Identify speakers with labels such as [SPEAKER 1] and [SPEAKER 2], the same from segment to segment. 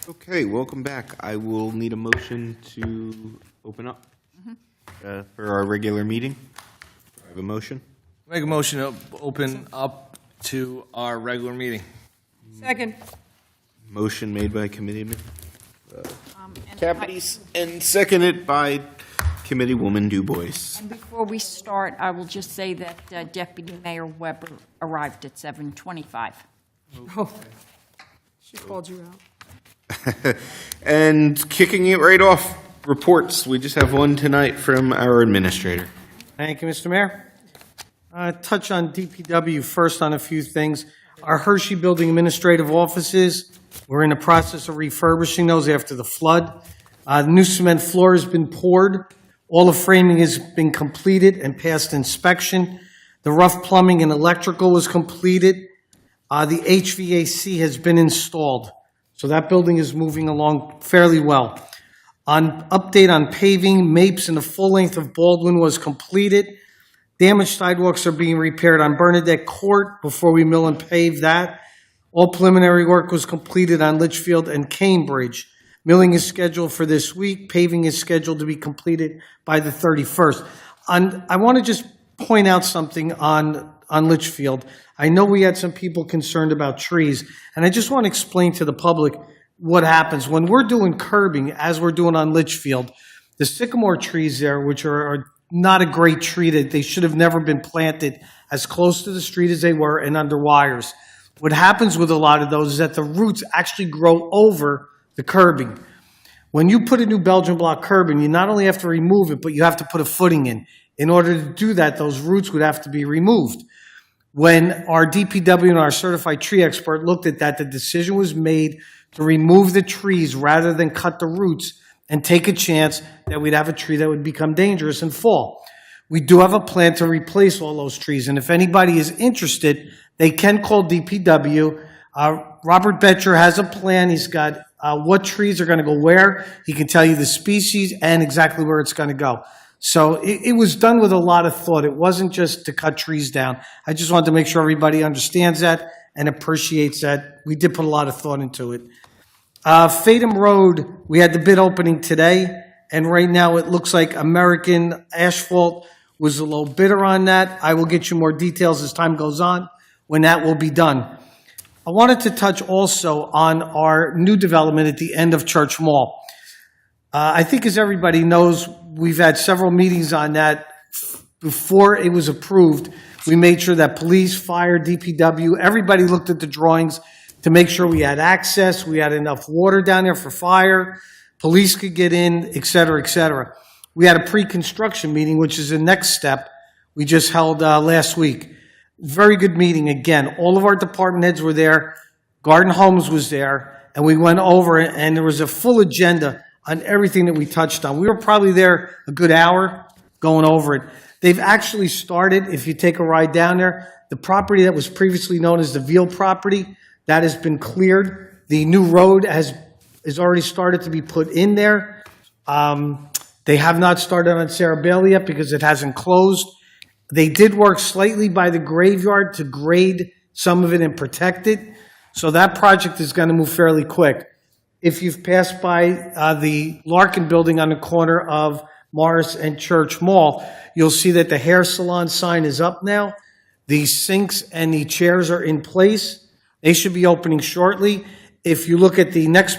[SPEAKER 1] Okay, welcome back. I will need a motion to open up for our regular meeting. I have a motion.
[SPEAKER 2] Make a motion to open up to our regular meeting.
[SPEAKER 3] Second.
[SPEAKER 1] Motion made by Committeeman
[SPEAKER 3] And
[SPEAKER 1] Capities and seconded by Committeewoman DuBois.
[SPEAKER 3] And before we start, I will just say that Deputy Mayor Weber arrived at 7:25.
[SPEAKER 4] Oh, she called you out.
[SPEAKER 1] And kicking it right off, reports. We just have one tonight from our administrator.
[SPEAKER 4] Thank you, Mr. Mayor. Touch on DPW first on a few things. Our Hershey Building administrative offices, we're in the process of refurbishing those after the flood. The new cement floor has been poured. All the framing has been completed and passed inspection. The rough plumbing and electrical was completed. The HVAC has been installed. So that building is moving along fairly well. Update on paving, Mapes and the full length of Baldwin was completed. Damaged sidewalks are being repaired on Bernadette Court before we mill and pave that. All preliminary work was completed on Litchfield and Cambridge. Milling is scheduled for this week. Paving is scheduled to be completed by the 31st. I want to just point out something on Litchfield. I know we had some people concerned about trees, and I just want to explain to the public what happens. When we're doing curbing, as we're doing on Litchfield, the sycamore trees there, which are not a great tree, that they should have never been planted as close to the street as they were and under wires. What happens with a lot of those is that the roots actually grow over the curbing. When you put a new Belgian block curbing, you not only have to remove it, but you have to put a footing in. In order to do that, those roots would have to be removed. When our DPW and our certified tree expert looked at that, the decision was made to remove the trees rather than cut the roots and take a chance that we'd have a tree that would become dangerous and fall. We do have a plan to replace all those trees, and if anybody is interested, they can call DPW. Robert Betcher has a plan. He's got what trees are going to go where. He can tell you the species and exactly where it's going to go. So it was done with a lot of thought. It wasn't just to cut trees down. I just wanted to make sure everybody understands that and appreciates that. We did put a lot of thought into it. Fadum Road, we had the bid opening today, and right now it looks like American Asphalt was the low bidder on that. I will get you more details as time goes on when that will be done. I wanted to touch also on our new development at the end of Church Mall. I think, as everybody knows, we've had several meetings on that. Before it was approved, we made sure that police, fire, DPW, everybody looked at the drawings to make sure we had access, we had enough water down there for fire, police could get in, et cetera, et cetera. We had a pre-construction meeting, which is the next step we just held last week. Very good meeting. Again, all of our department heads were there. Garden Homes was there, and we went over it, and there was a full agenda on everything that we touched on. We were probably there a good hour going over it. They've actually started, if you take a ride down there, the property that was previously known as the Veal property, that has been cleared. The new road is already started to be put in there. They have not started on Sarah Bailey yet because it hasn't closed. They did work slightly by the graveyard to grade some of it and protect it. So that project is going to move fairly quick. If you've passed by the Larkin building on the corner of Morris and Church Mall, you'll see that the hair salon sign is up now. The sinks and the chairs are in place. They should be opening shortly. If you look at the next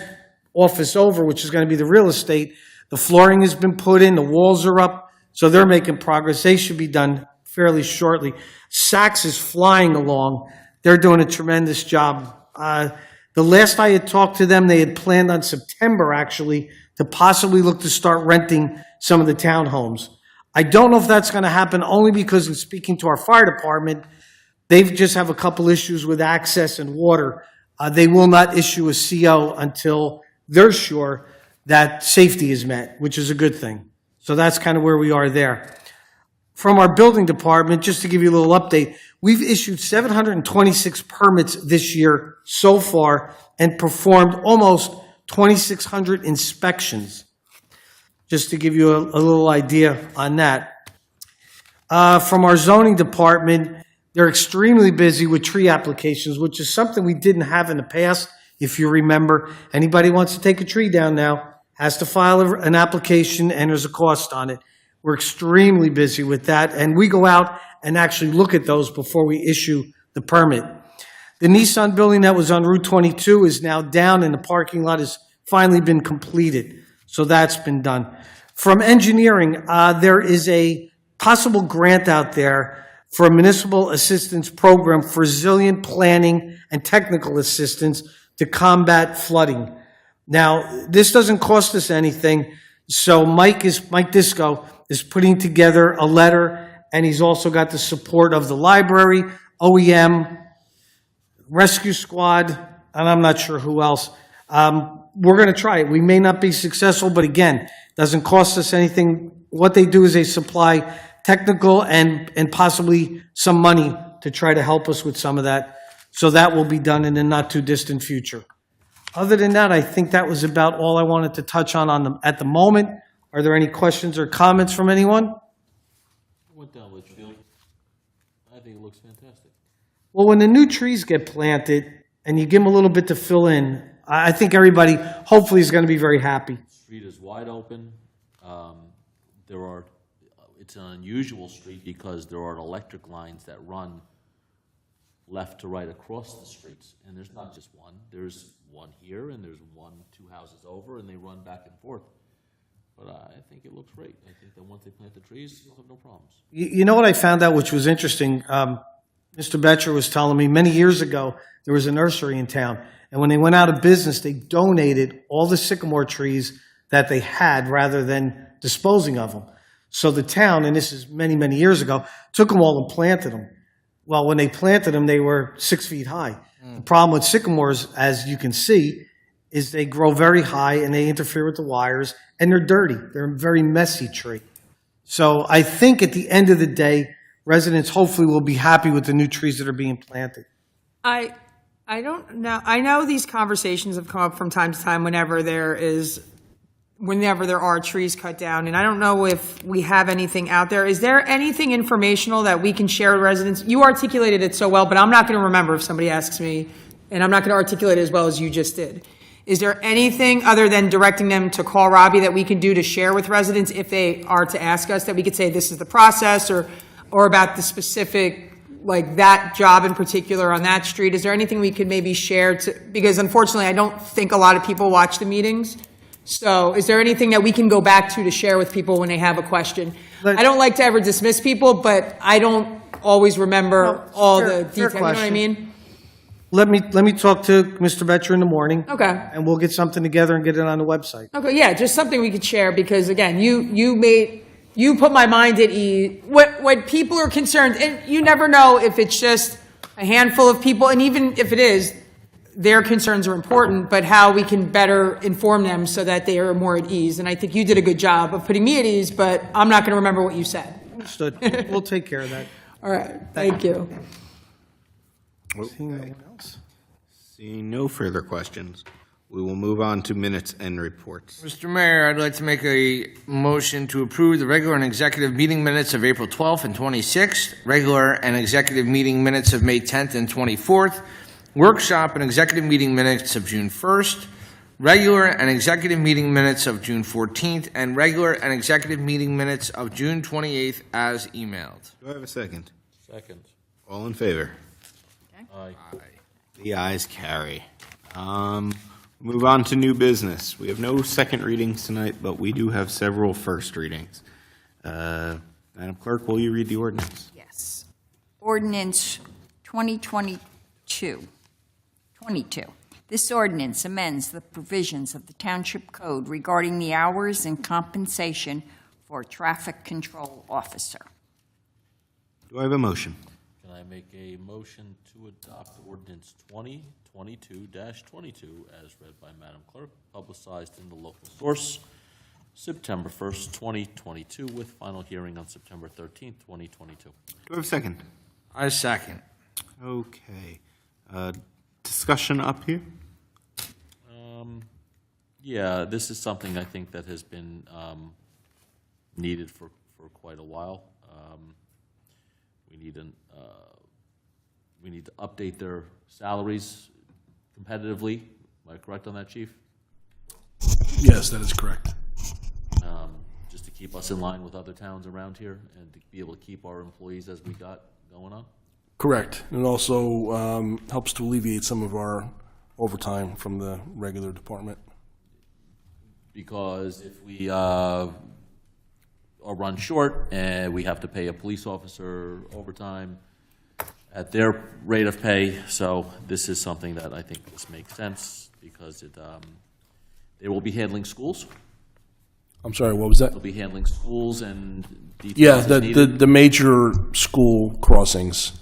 [SPEAKER 4] office over, which is going to be the real estate, the flooring has been put in, the walls are up, so they're making progress. They should be done fairly shortly. Saks is flying along. They're doing a tremendous job. The last I had talked to them, they had planned on September, actually, to possibly look to start renting some of the townhomes. I don't know if that's going to happen, only because in speaking to our fire department, they just have a couple issues with access and water. They will not issue a CO until they're sure that safety is met, which is a good thing. So that's kind of where we are there. From our building department, just to give you a little update, we've issued 726 permits this year so far and performed almost 2,600 inspections. just to give you a little idea on that. From our zoning department, they're extremely busy with tree applications, which is something we didn't have in the past. If you remember, anybody wants to take a tree down now has to file an application, and there's a cost on it. We're extremely busy with that, and we go out and actually look at those before we issue the permit. The Nissan building that was on Route 22 is now down, and the parking lot has finally been completed. So that's been done. From engineering, there is a possible grant out there for a municipal assistance program for resilient planning and technical assistance to combat flooding. Now, this doesn't cost us anything, so Mike Disco is putting together a letter, and he's also got the support of the library, OEM, Rescue Squad, and I'm not sure who else. We're going to try it. We may not be successful, but again, it doesn't cost us anything. What they do is they supply technical and possibly some money to try to help us with some of that. So that will be done in the not-too-distant future. Other than that, I think that was about all I wanted to touch on at the moment. Are there any questions or comments from anyone?
[SPEAKER 5] Went down Litchfield. I think it looks fantastic.
[SPEAKER 4] Well, when the new trees get planted and you give them a little bit to fill in, I think everybody hopefully is going to be very happy.
[SPEAKER 5] Street is wide open. It's an unusual street because there are electric lines that run left to right across the streets. And there's not just one. There's one here and there's one 2 houses over, and they run back and forth. But I think it looks great. I think that once they plant the trees, you'll have no problems.
[SPEAKER 4] You know what I found out, which was interesting? Mr. Betcher was telling me many years ago, there was a nursery in town. And when they went out of business, they donated all the sycamore trees that they had rather than disposing of them. So the town, and this is many, many years ago, took them all and planted them. Well, when they planted them, they were 6 feet high. The problem with sycamores, as you can see, is they grow very high and they interfere with the wires, and they're dirty. They're a very messy tree. So I think at the end of the day, residents hopefully will be happy with the new trees that are being planted.
[SPEAKER 6] I don't know. I know these conversations have come up from time to time whenever there are trees cut down, and I don't know if we have anything out there. Is there anything informational that we can share with residents? You articulated it so well, but I'm not going to remember if somebody asks me, and I'm not going to articulate it as well as you just did. Is there anything other than directing them to call Robbie that we can do to share with residents if they are to ask us, that we could say this is the process, or about the specific, like that job in particular on that street? Is there anything we could maybe share because unfortunately I don't think a lot of people watch the meetings. So is there anything that we can go back to share with people when they have a question? I don't like to ever dismiss people, but I don't always remember all the details. You know what I mean?
[SPEAKER 4] Let me talk to Mr. Betcher in the morning.
[SPEAKER 6] Okay.
[SPEAKER 4] And we'll get something together and get it on the website.
[SPEAKER 6] Okay, yeah, just something we could share because again, you put my mind at ease. When people are concerned, and you never know if it's just a handful of people, and even if it is, their concerns are important, but how we can better inform them so that they are more at ease. And I think you did a good job of putting me at ease, but I'm not going to remember what you said.
[SPEAKER 4] Understood. We'll take care of that.
[SPEAKER 6] All right, thank you.
[SPEAKER 4] Seeing no one else?
[SPEAKER 1] Seeing no further questions, we will move on to minutes and reports.
[SPEAKER 2] Mr. Mayor, I'd like to make a motion to approve the regular and executive meeting minutes of April 12th and 26th, regular and executive meeting minutes of May 10th and 24th, workshop and executive meeting minutes of June 1st, regular and executive meeting minutes of June 14th, and regular and executive meeting minutes of June 28th as emailed.
[SPEAKER 1] Do I have a second?
[SPEAKER 5] Second.
[SPEAKER 1] All in favor?
[SPEAKER 5] Aye.
[SPEAKER 1] The ayes carry. Move on to new business. We have no second readings tonight, but we do have several first readings. Madam Clerk, will you read the ordinance?
[SPEAKER 3] Yes. Ordinance 2022. This ordinance amends the provisions of the Township Code regarding the hours and compensation for a traffic control officer.
[SPEAKER 1] Do I have a motion?
[SPEAKER 5] Can I make a motion to adopt ordinance 2022-22 as read by Madam Clerk, publicized in the local source, September 1st, 2022, with final hearing on September 13th, 2022.
[SPEAKER 1] Do I have a second?
[SPEAKER 2] I second.
[SPEAKER 1] Okay. Discussion up here?
[SPEAKER 5] Yeah, this is something I think that has been needed for quite a while. We need to update their salaries competitively. Am I correct on that, Chief?
[SPEAKER 7] Yes, that is correct.
[SPEAKER 5] Just to keep us in line with other towns around here and to be able to keep our employees as we got going on?
[SPEAKER 7] Correct. And it also helps to alleviate some of our overtime from the regular department.
[SPEAKER 5] Because if we are run short and we have to pay a police officer overtime at their rate of pay, so this is something that I think this makes sense because they will be handling schools.
[SPEAKER 7] I'm sorry, what was that?
[SPEAKER 5] They'll be handling schools and details
[SPEAKER 7] Yeah,
[SPEAKER 5] as needed.
[SPEAKER 7] the major school crossings.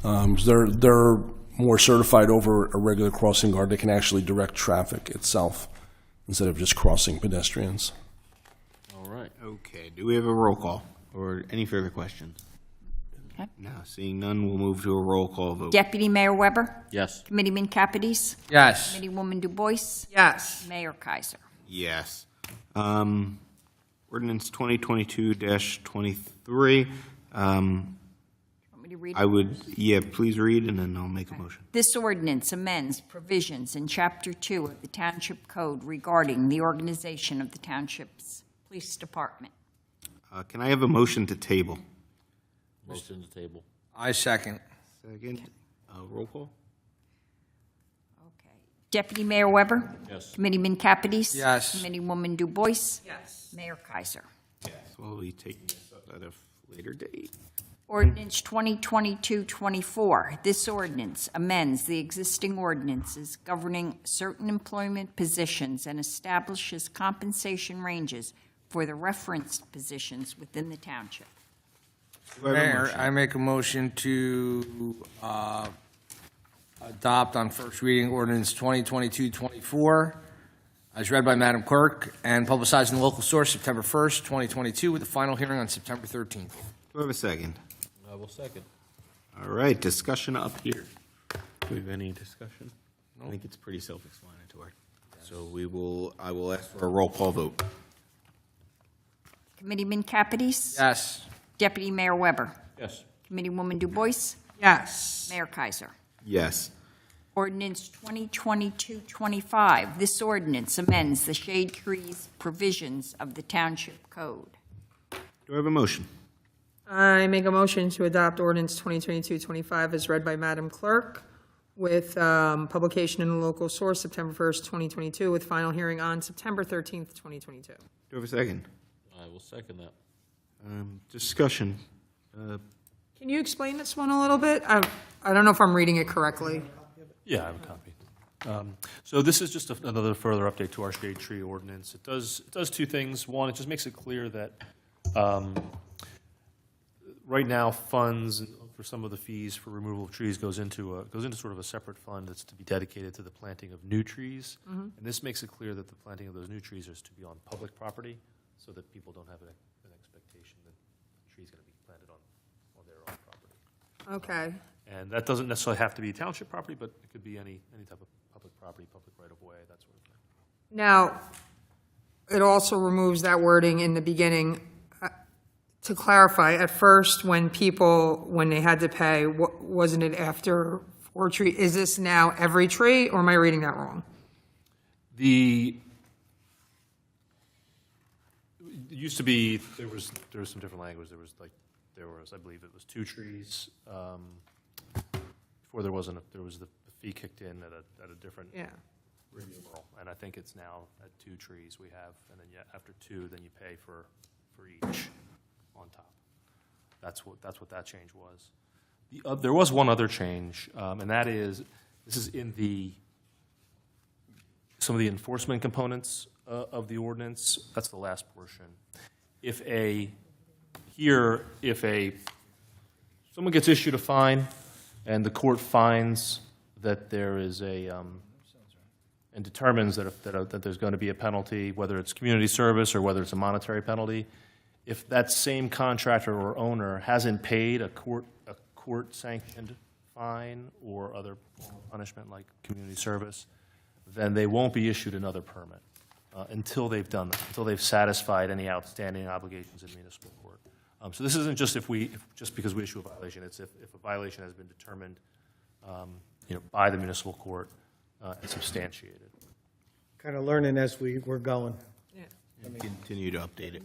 [SPEAKER 7] They're more certified over a regular crossing guard. They can actually direct traffic itself instead of just crossing pedestrians.
[SPEAKER 5] All right.
[SPEAKER 1] Okay, do we have a roll call or any further questions?
[SPEAKER 3] Okay.
[SPEAKER 1] No, seeing none, we'll move to a roll call vote.
[SPEAKER 3] Deputy Mayor Weber?
[SPEAKER 5] Yes.
[SPEAKER 3] Committeeman Capides?
[SPEAKER 2] Yes.
[SPEAKER 3] Committeewoman Du Bois?
[SPEAKER 6] Yes.
[SPEAKER 3] Mayor Kaiser?
[SPEAKER 1] Yes. Ordinance 2022-23.
[SPEAKER 3] Want me to read it?
[SPEAKER 1] I would, yeah, please read, and then I'll make a motion.
[SPEAKER 3] This ordinance amends provisions in Chapter 2 of the Township Code regarding the organization of the Township's Police Department.
[SPEAKER 1] Can I have a motion to table?
[SPEAKER 5] Motion to table.
[SPEAKER 2] I second.
[SPEAKER 1] Second. Roll call?
[SPEAKER 3] Okay. Deputy Mayor Weber?
[SPEAKER 5] Yes.
[SPEAKER 3] Committeeman Capides?
[SPEAKER 2] Yes.
[SPEAKER 3] Committeewoman Du Bois?
[SPEAKER 6] Yes.
[SPEAKER 3] Mayor Kaiser?
[SPEAKER 1] Yes. We'll be taking this up at a later date.
[SPEAKER 3] Ordinance 2022-24. This ordinance amends the existing ordinances governing certain employment positions and establishes compensation ranges for the referenced positions within the township.
[SPEAKER 1] Do I have a
[SPEAKER 2] Mayor,
[SPEAKER 1] motion?
[SPEAKER 2] I make a motion to adopt on first reading ordinance 2022-24 as read by Madam Clerk and publicized in the local source September 1st, 2022, with the final hearing on September 13th.
[SPEAKER 1] Do I have a second?
[SPEAKER 5] I will second.
[SPEAKER 1] All right, discussion up here. Do we have any discussion? I think it's pretty self-explanatory. So I will ask for a roll call vote.
[SPEAKER 3] Committeeman Capides?
[SPEAKER 2] Yes.
[SPEAKER 3] Deputy Mayor Weber?
[SPEAKER 5] Yes.
[SPEAKER 3] Committeewoman Du Bois?
[SPEAKER 6] Yes.
[SPEAKER 3] Mayor Kaiser?
[SPEAKER 1] Yes.
[SPEAKER 3] Ordinance 2022-25. This ordinance amends the shade trees provisions of the Township Code.
[SPEAKER 1] Do I have a motion?
[SPEAKER 6] I make a motion to adopt ordinance 2022-25 as read by Madam Clerk with publication in the local source September 1st, 2022, with final hearing on September 13th, 2022.
[SPEAKER 1] Do I have a second?
[SPEAKER 5] I will second that.
[SPEAKER 1] Discussion.
[SPEAKER 6] Can you explain this one a little bit? I don't know if I'm reading it correctly.
[SPEAKER 8] Yeah, I have a copy. So this is just another further update to our shade tree ordinance. It does two things. One, it just makes it clear that right now funds for some of the fees for removal of trees goes into sort of a separate fund that's to be dedicated to the planting of new trees. And this makes it clear that the planting of those new trees is to be on public property, so that people don't have an expectation that the tree's going to be planted on their own property.
[SPEAKER 6] Okay.
[SPEAKER 8] And that doesn't necessarily have to be township property, but it could be any type of public property, public right-of-way, that sort of thing.
[SPEAKER 6] Now, it also removes that wording in the beginning. To clarify, at first, when they had to pay, wasn't it after 4 trees? Is this now every tree, or am I reading that wrong?
[SPEAKER 8] It used to be, there was some different language. There was, I believe it was 2 trees. Before there was the fee kicked in at a different
[SPEAKER 6] Yeah.
[SPEAKER 8] renewal. And I think it's now at 2 trees we have, and then after 2, then you pay for each on top. That's what that change was. There was one other change, and that is, this is in some of the enforcement components of the ordinance. That's the last portion. If someone gets issued a fine and the court finds that there is and determines that there's going to be a penalty, whether it's community service or whether it's a monetary penalty, if that same contractor or owner hasn't paid a court-sanctioned fine or other punishment like community service, then they won't be issued another permit. until they've done that, until they've satisfied any outstanding obligations in municipal court. So this isn't just just because we issue a violation, it's if a violation has been determined, by the municipal court and substantiated.
[SPEAKER 4] Kind of learning as we're going.
[SPEAKER 1] Continue to update it.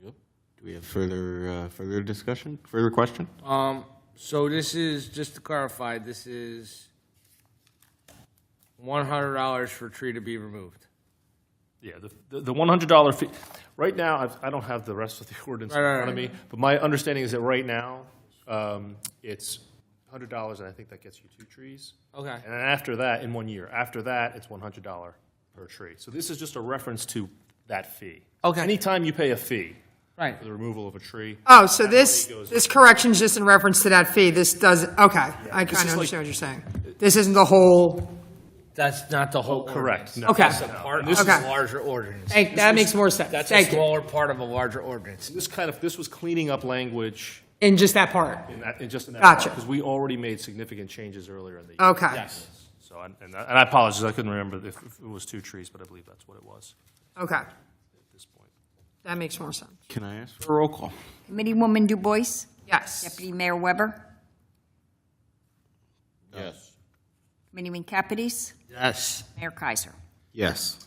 [SPEAKER 5] Yep.
[SPEAKER 1] Do we have further discussion, further question?
[SPEAKER 2] So this is, just to clarify, this is $100 for a tree to be removed.
[SPEAKER 8] Yeah, the $100 fee, right now, I don't have the rest of the ordinance in
[SPEAKER 2] Right,
[SPEAKER 8] front of me, but my understanding is that right now, it's $100, and I think that gets you 2 trees.
[SPEAKER 2] Okay.
[SPEAKER 8] And then after that, in 1 year, after that, it's $100 per tree. So this is just a reference to that fee.
[SPEAKER 2] Okay.
[SPEAKER 8] Anytime you pay a fee
[SPEAKER 2] Right.
[SPEAKER 8] for the removal of a tree.
[SPEAKER 6] Oh, so
[SPEAKER 8] that
[SPEAKER 6] this,
[SPEAKER 8] money goes-
[SPEAKER 6] this correction's just in reference to that fee. This doesn't, okay. I
[SPEAKER 8] this
[SPEAKER 6] kind
[SPEAKER 8] is
[SPEAKER 6] of
[SPEAKER 8] like-
[SPEAKER 6] understand what you're saying. This isn't the whole,
[SPEAKER 2] That's not the whole
[SPEAKER 8] Correct.
[SPEAKER 2] ordinance.
[SPEAKER 8] No,
[SPEAKER 6] Okay.
[SPEAKER 8] that's
[SPEAKER 2] That's a
[SPEAKER 8] not-
[SPEAKER 2] part of
[SPEAKER 8] this
[SPEAKER 2] a
[SPEAKER 8] is-
[SPEAKER 6] Okay.
[SPEAKER 2] larger ordinance.
[SPEAKER 6] hey, that makes more sense.
[SPEAKER 2] That's a
[SPEAKER 6] Thank you.
[SPEAKER 2] smaller part of a larger ordinance.
[SPEAKER 8] This was cleaning up language
[SPEAKER 6] In just that part.
[SPEAKER 8] in that, in that.
[SPEAKER 6] Gotcha.
[SPEAKER 8] Because we already made significant changes earlier in the year.
[SPEAKER 6] Okay.
[SPEAKER 2] Yes.
[SPEAKER 8] So, and I apologize, I couldn't remember if it was 2 trees, but I believe that's what it was
[SPEAKER 6] Okay.
[SPEAKER 8] at this point.
[SPEAKER 6] That makes more sense.
[SPEAKER 1] Can I ask for a roll call?
[SPEAKER 3] Committeewoman Du Bois?
[SPEAKER 6] Yes.
[SPEAKER 3] Deputy Mayor Weber?
[SPEAKER 5] Yes.
[SPEAKER 3] Committeeman Capides?
[SPEAKER 2] Yes.
[SPEAKER 3] Mayor Kaiser?
[SPEAKER 1] Yes.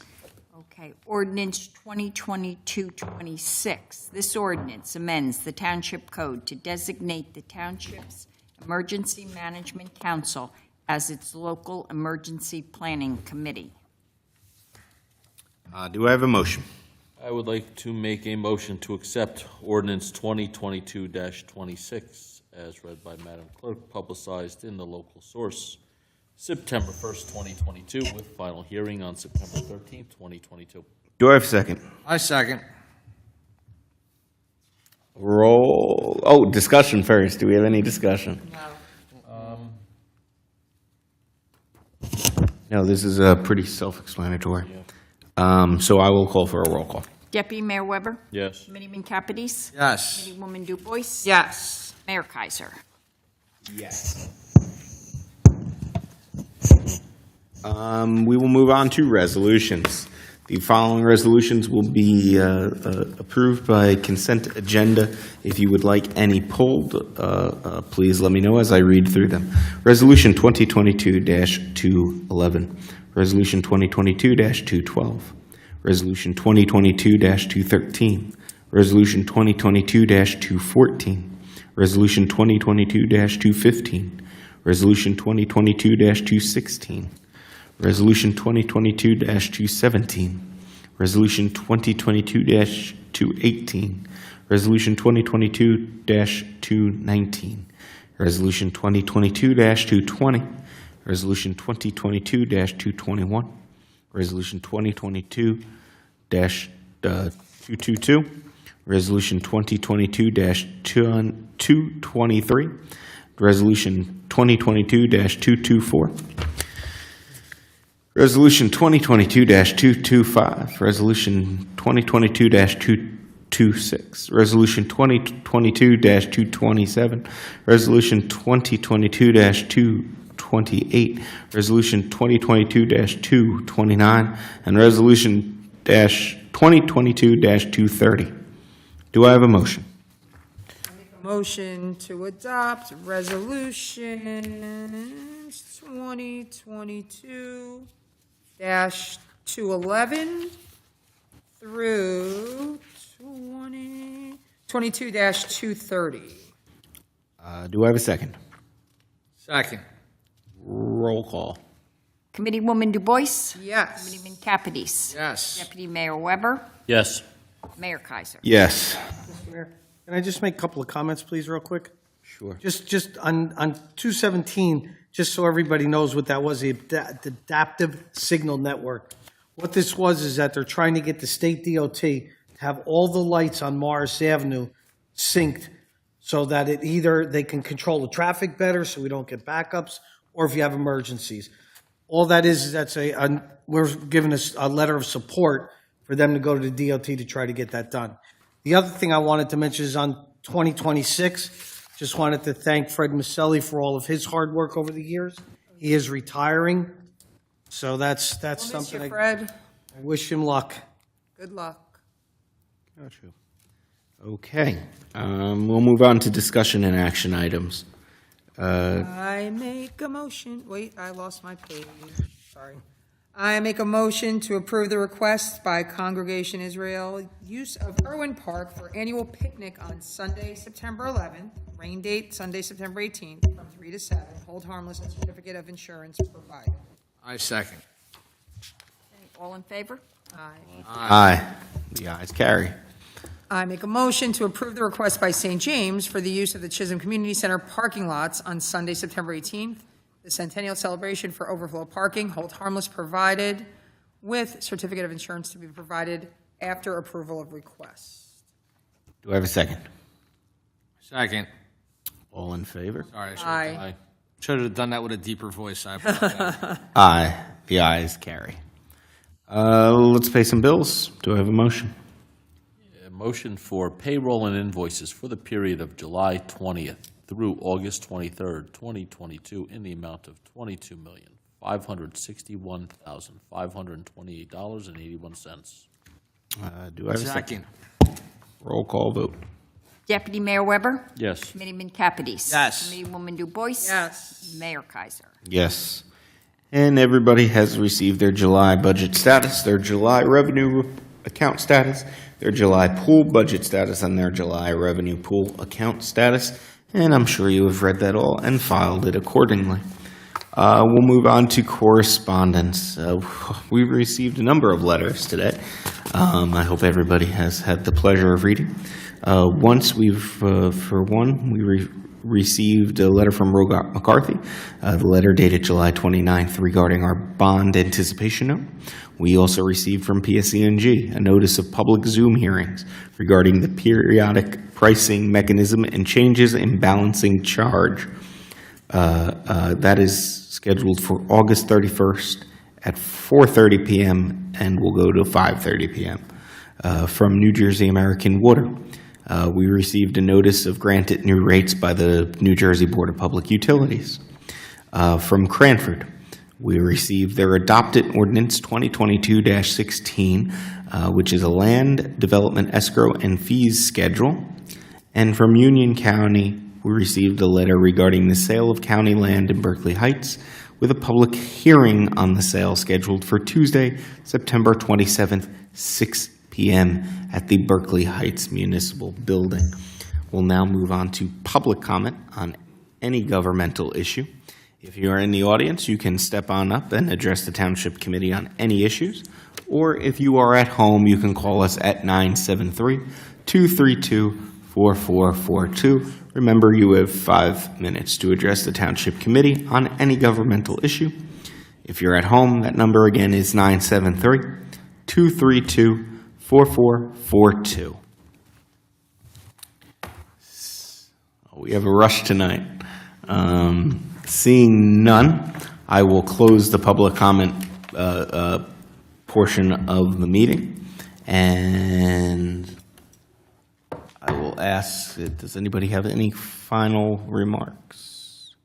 [SPEAKER 3] Okay, ordinance 2022-26. This ordinance amends the Township Code to designate the Township's Emergency Management Council as its local emergency planning committee.
[SPEAKER 1] Do I have a motion?
[SPEAKER 5] I would like to make a motion to accept ordinance 2022-26 as read by Madam Clerk, publicized in the local source, September 1st, 2022, with final hearing on September 13th, 2022.
[SPEAKER 1] Do I have a second?
[SPEAKER 2] I second.
[SPEAKER 1] Discussion first. Do we have any discussion? No, this is pretty self-explanatory. So I will call for a roll call.
[SPEAKER 3] Deputy Mayor Weber?
[SPEAKER 5] Yes.
[SPEAKER 3] Committeeman Capides?
[SPEAKER 2] Yes.
[SPEAKER 3] Committeewoman Du Bois?
[SPEAKER 6] Yes.
[SPEAKER 3] Mayor Kaiser?
[SPEAKER 1] Yes. We will move on to resolutions. The following resolutions will be approved by consent agenda. If you would like any pulled, please let me know as I read through them. Resolution 2022-211, Resolution 2022-212, Resolution 2022-213, Resolution 2022-214, Resolution 2022-215, Resolution 2022-216, Resolution 2022-217, Resolution 2022-218, Resolution 2022-219, Resolution 2022-220, Resolution 2022-221, Resolution 2022-222, Resolution 2022-223, Resolution 2022-224, Resolution 2022-225, Resolution 2022-226, Resolution 2022-227, Resolution 2022-228, Resolution 2022-229, and Resolution 2022-230. Do I have a motion?
[SPEAKER 6] Motion to adopt resolutions 2022-211 through 2022-230.
[SPEAKER 1] Do I have a second?
[SPEAKER 2] Second.
[SPEAKER 1] Roll call.
[SPEAKER 3] Committeewoman Du Bois?
[SPEAKER 6] Yes.
[SPEAKER 3] Committeeman Capides?
[SPEAKER 2] Yes.
[SPEAKER 3] Deputy Mayor Weber?
[SPEAKER 5] Yes.
[SPEAKER 3] Mayor Kaiser?
[SPEAKER 1] Yes.
[SPEAKER 4] Mayor, can I just make a couple of comments, please, real quick?
[SPEAKER 1] Sure.
[SPEAKER 4] Just on 217, just so everybody knows what that was, the adaptive signal network. What this was is that they're trying to get the state DOT to have all the lights on Morris Avenue synced so that it either they can control the traffic better so we don't get backups, or if you have emergencies. All that is that's we're giving us a letter of support for them to go to the DOT to try to get that done. The other thing I wanted to mention is on 2026, just wanted to thank Fred Maselli for all of his hard work over the years. He is retiring, so that's
[SPEAKER 6] Miss
[SPEAKER 4] something
[SPEAKER 6] you,
[SPEAKER 4] I
[SPEAKER 6] Fred.
[SPEAKER 4] wish him luck.
[SPEAKER 6] Good luck.
[SPEAKER 1] Gotcha. Okay, we'll move on to discussion and action items.
[SPEAKER 6] I make a motion, wait, I lost my page, sorry. I make a motion to approve the request by Congregation Israel use of Irwin Park for annual picnic on Sunday, September 11th, rain date Sunday, September 18th, from 3 to 7, hold harmless and certificate of insurance provided.
[SPEAKER 2] I second.
[SPEAKER 3] All in favor?
[SPEAKER 6] Aye.
[SPEAKER 1] Aye. The ayes carry.
[SPEAKER 6] I make a motion to approve the request by St. James for the use of the Chisholm Community Center parking lots on Sunday, September 18th, the Centennial Celebration for overflow parking, hold harmless provided, with certificate of insurance to be provided after approval of request.
[SPEAKER 1] Do I have a second?
[SPEAKER 2] Second.
[SPEAKER 1] All in favor?
[SPEAKER 2] Sorry,
[SPEAKER 6] Aye.
[SPEAKER 2] should have done that with a deeper voice. I apologize.
[SPEAKER 1] Aye. The ayes carry. Let's pay some bills. Do I have a motion?
[SPEAKER 5] A motion for payroll and invoices for the period of July 20th through August 23rd, 2022, in the amount of $22,561,528.81.
[SPEAKER 1] Do I have a second?
[SPEAKER 2] Second.
[SPEAKER 1] Roll call vote.
[SPEAKER 3] Deputy Mayor Weber?
[SPEAKER 5] Yes.
[SPEAKER 3] Committeeman Kapidis?
[SPEAKER 2] Yes.
[SPEAKER 3] Committeewoman Du Bois?
[SPEAKER 6] Yes.
[SPEAKER 3] Mayor Kaiser?
[SPEAKER 1] Yes. And everybody has received their July budget status, their July revenue account status, their July pool budget status, and their July revenue pool account status. And I'm sure you have read that all and filed it accordingly. We'll move on to correspondence. We received a number of letters today. I hope everybody has had the pleasure of reading. We received a letter from Rogat McCarthy, the letter dated July 29th regarding our bond anticipation note. We also received from PSE&G a notice of public Zoom hearings regarding the periodic pricing mechanism and changes in balancing charge. That is scheduled for August 31st at 4:30 p.m. and will go to 5:30 p.m. From New Jersey American Water. We received a notice of granted new rates by the New Jersey Board of Public Utilities. From Cranford, we received their adopted ordinance 2022-16, which is a land development escrow and fees schedule. And from Union County, we received a letter regarding the sale of county land in Berkeley Heights, with a public hearing on the sale scheduled for Tuesday, September 27th, 6 p.m. at the Berkeley Heights Municipal Building. We'll now move on to public comment on any governmental issue. If you are in the audience, you can step on up and address the Township Committee on any issues. Or if you are at home, you can call us at 973-232-4442. Remember, you have 5 minutes to address the Township Committee on any governmental issue. If you're at home, that number again is 973-232-4442. We have a rush tonight. Seeing none, I will close the public comment portion of the meeting. And I will ask, does anybody have any final remarks?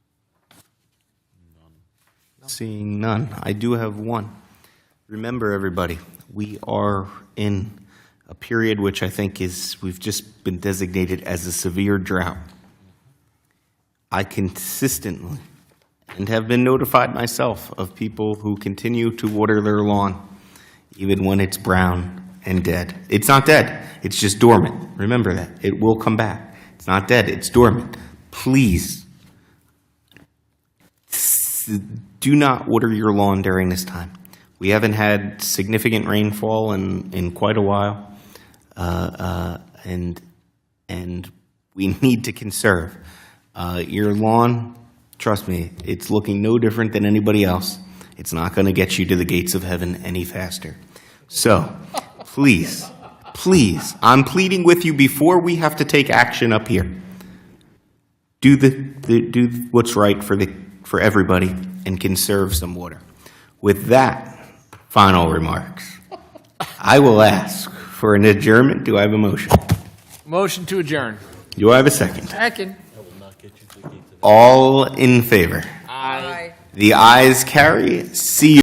[SPEAKER 1] None. Seeing none, I do have one. Remember, everybody, we are in a period which I think we've just been designated as a severe drought. I consistently, and have been notified myself of people who continue to water their lawn, even when it's brown and dead. It's not dead, it's just dormant. Remember that. It will come back. It's not dead, it's dormant. Please, do not water your lawn during this time. We haven't had significant rainfall in quite a while, and we need to conserve. Your lawn, trust me, it's looking no different than anybody else. It's not going to get you to the gates of heaven any faster. So, please, I'm pleading with you before we have to take action up here. Do what's right for everybody and conserve some water. With that, final remarks. I will ask for an adjournment. Do I have a motion?
[SPEAKER 2] Motion to adjourn.
[SPEAKER 1] Do I have a second?
[SPEAKER 6] Second.
[SPEAKER 1] All in favor?
[SPEAKER 6] Aye.
[SPEAKER 1] The ayes carry. See you.